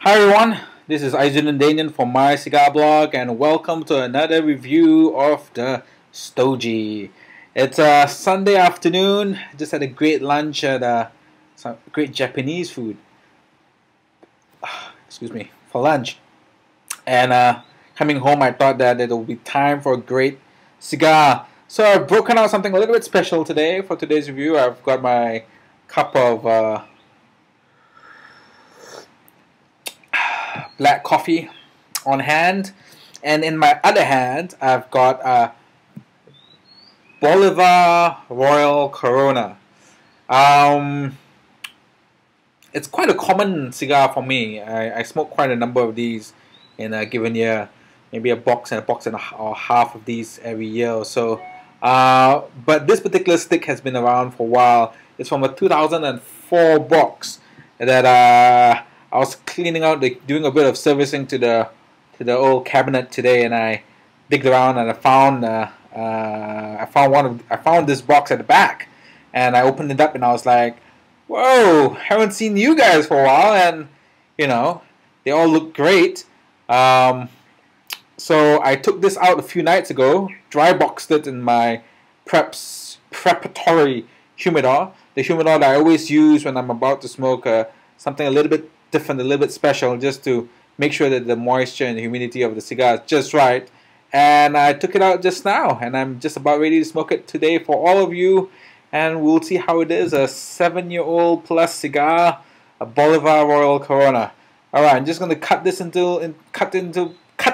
Hi everyone, this is Aizen and Daniel from my cigar blog, and welcome to another review of the Stogie. It's a Sunday afternoon. Just had a great lunch at some great Japanese food. Excuse me, for lunch. And coming home, I thought that it will be time for a great cigar. So I've broken out something a little bit special today for today's review. I've got my cup of black coffee on hand, and in my other hand I've got a Bolivar Royal Corona. It's quite a common cigar for me. I smoke quite a number of these in a given year, maybe a box and or half of these every year or so. But this particular stick has been around for a while. It's from a 2004 box that I was cleaning out, doing a bit of servicing to the old cabinet today, and I digged around and I found this box at the back, and I opened it up and I was like, whoa, haven't seen you guys for a while, and you know, they all look great. So I took this out a few nights ago, dry boxed it in my preparatory humidor, the humidor that I always use when I'm about to smoke something a little bit different, a little bit special, just to make sure that the moisture and the humidity of the cigar is just right. And I took it out just now, and I'm just about ready to smoke it today for all of you, and we'll see how it is. A 7-year-old plus cigar, a Bolivar Royal Corona. Alright, I'm just going to cut a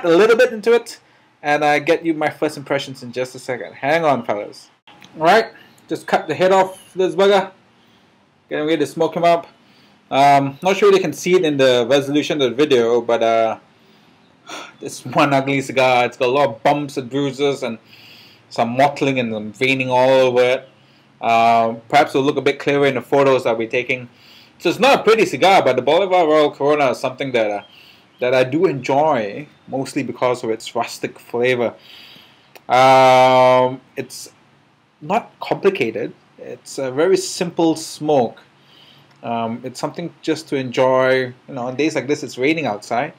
little bit into it, and get you my first impressions in just a second. Hang on, fellas. Alright, just cut the head off this bugger. Getting ready to smoke him up. Not sure you can see it in the resolution of the video, but this one ugly cigar. It's got a lot of bumps and bruises and some mottling and some veining all over it. Perhaps it'll look a bit clearer in the photos I'll be taking. So it's not a pretty cigar, but the Bolivar Royal Corona is something that I do enjoy, mostly because of its rustic flavor. It's not complicated. It's a very simple smoke. It's something just to enjoy. You know, on days like this, it's raining outside,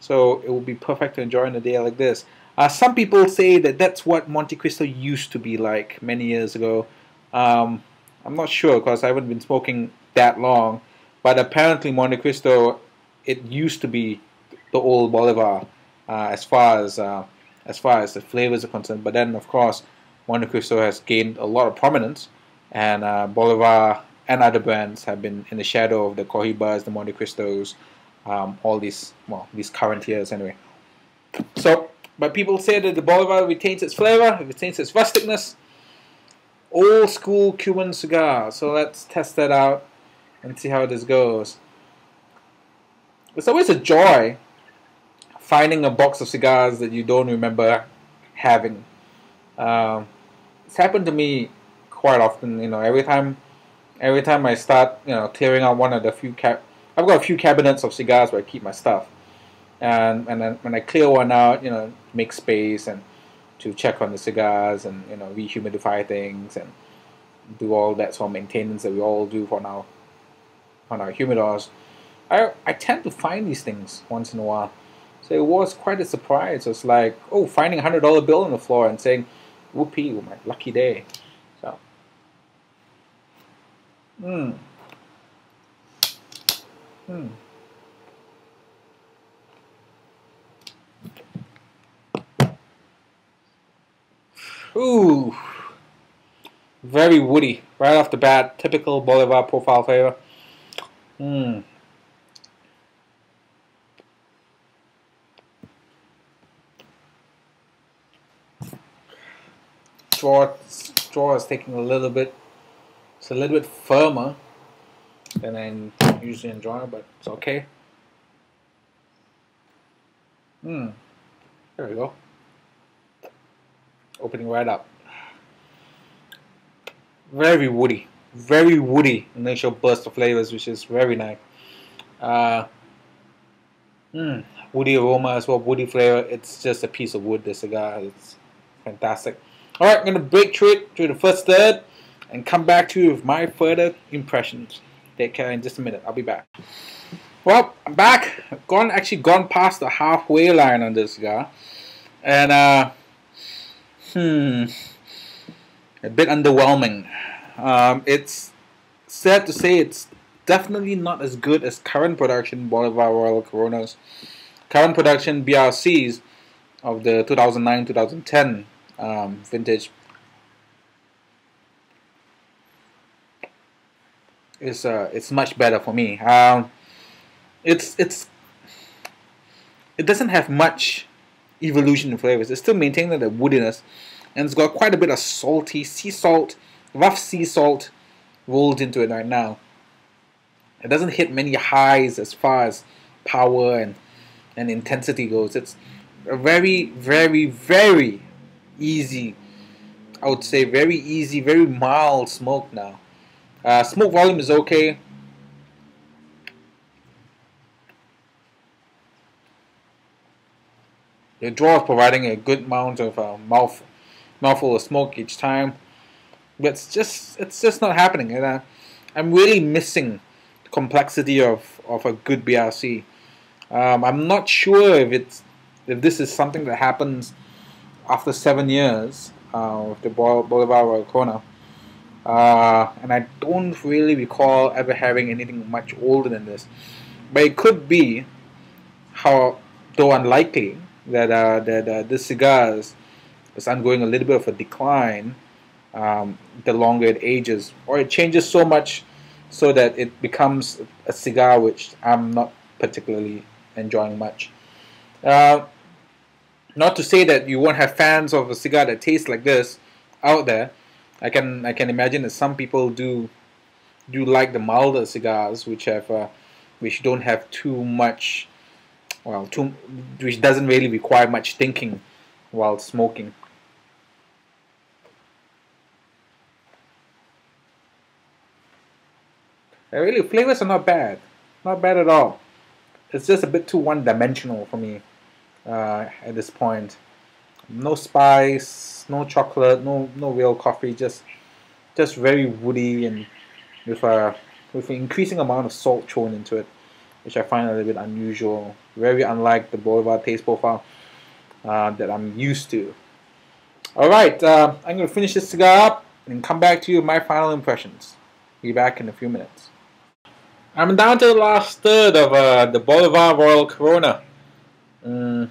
so it will be perfect to enjoy on a day like this. Some people say that that's what Monte Cristo used to be like many years ago. I'm not sure because I haven't been smoking that long, but apparently Monte Cristo, it used to be the old Bolivar as far as the flavors are concerned. But then, of course, Monte Cristo has gained a lot of prominence, and Bolivar and other brands have been in the shadow of the Cohibas, the Monte Cristos, all these current years anyway. So, but people say that the Bolivar retains its flavor, it retains its rusticness. Old school Cuban cigar. So let's test that out and see how this goes. It's always a joy finding a box of cigars that you don't remember having. It's happened to me quite often. You know, every time I start, clearing out one of the I've got a few cabinets of cigars where I keep my stuff, and then when I clear one out, make space and to check on the cigars and rehumidify things and do all that sort of maintenance that we all do on our humidors. I tend to find these things once in a while, so it was quite a surprise. It's like, oh, finding a $100 bill on the floor and saying, "Whoopee, my lucky day." So. Ooh, very woody right off the bat. Typical Bolivar profile flavor. Straw is taking a little bit. It's a little bit firmer than I usually enjoy, but it's okay. There we go. Opening right up. Very woody initial burst of flavors, which is very nice. Woody aroma as well, woody flavor. It's just a piece of wood, this cigar. It's fantastic. Alright, I'm going to break through the first third and come back to you with my further impressions. Take care in just a minute. I'll be back. Well, I'm back. I've gone past the halfway line on this cigar, and a bit underwhelming. It's sad to say it's definitely not as good as current production Bolivar Royal Coronas, current production BRCs of the 2009-2010 vintage. It's much better for me. It's it doesn't have much evolution in flavors. It's still maintaining the woodiness, and it's got quite a bit of salty sea salt, rough sea salt rolled into it right now. It doesn't hit many highs as far as power and intensity goes. It's a very, very, very easy, I would say very easy, very mild smoke now. Smoke volume is okay. The draw is providing a good amount of mouthful of smoke each time, but it's just not happening. And I'm really missing the complexity of a good BRC. I'm not sure if this is something that happens after 7 years with the Bolivar Corona. And I don't really recall ever having anything much older than this. But it could be, how though unlikely, that this cigar is undergoing a little bit of a decline the longer it ages, or it changes so much so that it becomes a cigar which I'm not particularly enjoying much. Not to say that you won't have fans of a cigar that tastes like this out there. I can imagine that some people do like the milder cigars, which don't have too much, which doesn't really require much thinking while smoking. Really, flavors are not bad at all. It's just a bit too one-dimensional for me at this point. No spice, no chocolate, no real coffee, just very woody and with an increasing amount of salt thrown into it, which I find a little bit unusual. Very unlike the Bolivar taste profile that I'm used to. Alright, I'm going to finish this cigar up and come back to you with my final impressions. Be back in a few minutes. I'm down to the last third of the Bolivar Royal Corona. A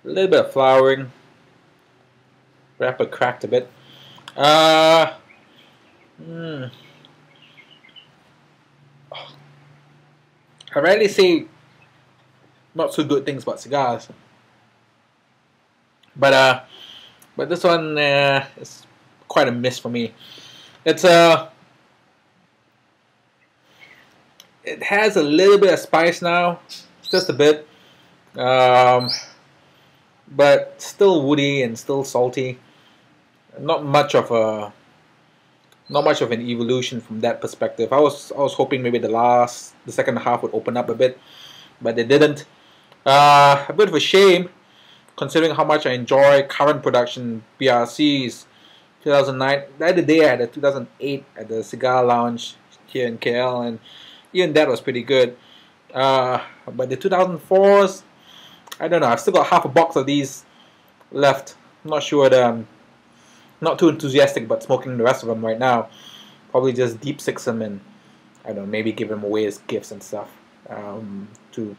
little bit of flowering. Wrapper cracked a bit. I rarely say not so good things about cigars, but this one is quite a miss for me. It's it has a little bit of spice now, just a bit, but still woody and still salty. Not much of an evolution from that perspective. I was hoping maybe the second half would open up a bit, but it didn't. A bit of a shame, considering how much I enjoy current production BRCs. 2009. The other day I had a 2008 at the Cigar Lounge here in KL, and even that was pretty good. But the 2004s, I don't know. I've still got half a box of these left. I'm not sure that I'm not too enthusiastic about smoking the rest of them right now. Probably just deep six them and I don't know, maybe give them away as gifts and stuff to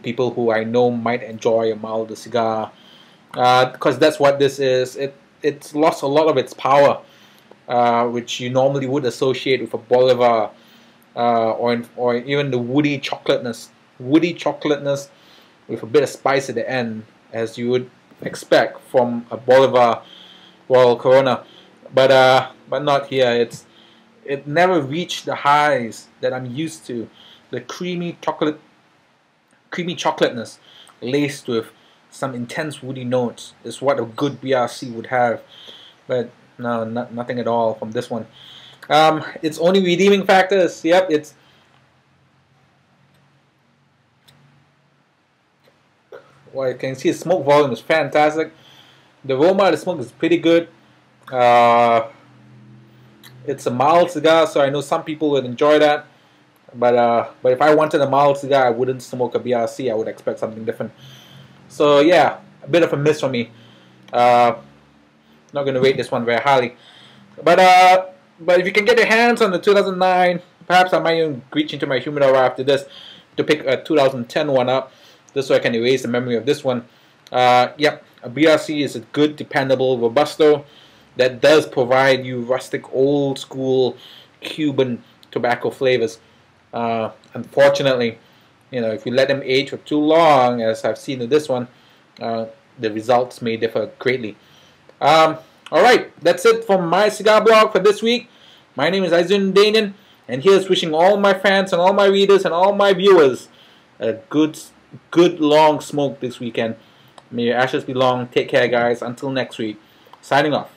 people who I know might enjoy a milder cigar. Because that's what this is. It's lost a lot of its power, which you normally would associate with a Bolivar, or even the woody chocolateness with a bit of spice at the end, as you would expect from a Bolivar Royal Corona, but not here. It never reached the highs that I'm used to. The creamy chocolateness laced with some intense woody notes is what a good BRC would have, but no, nothing at all from this one. Its only redeeming factors, yep, it's well, you can see the smoke volume is fantastic. The aroma of the smoke is pretty good. It's a mild cigar, so I know some people would enjoy that. But if I wanted a mild cigar, I wouldn't smoke a BRC. I would expect something different. So yeah, a bit of a miss for me. Not going to rate this one very highly. But if you can get your hands on the 2009, perhaps I might even reach into my humidor after this to pick a 2010 one up, just so I can erase the memory of this one. Yep, a BRC is a good, dependable Robusto that does provide you rustic, old school Cuban tobacco flavors. Unfortunately, if you let them age for too long, as I've seen in this one, the results may differ greatly. Alright, that's it from my cigar blog for this week. My name is Aizun Danian, and here's wishing all my fans and all my readers and all my viewers a good long smoke this weekend. May your ashes be long. Take care, guys. Until next week. Signing off.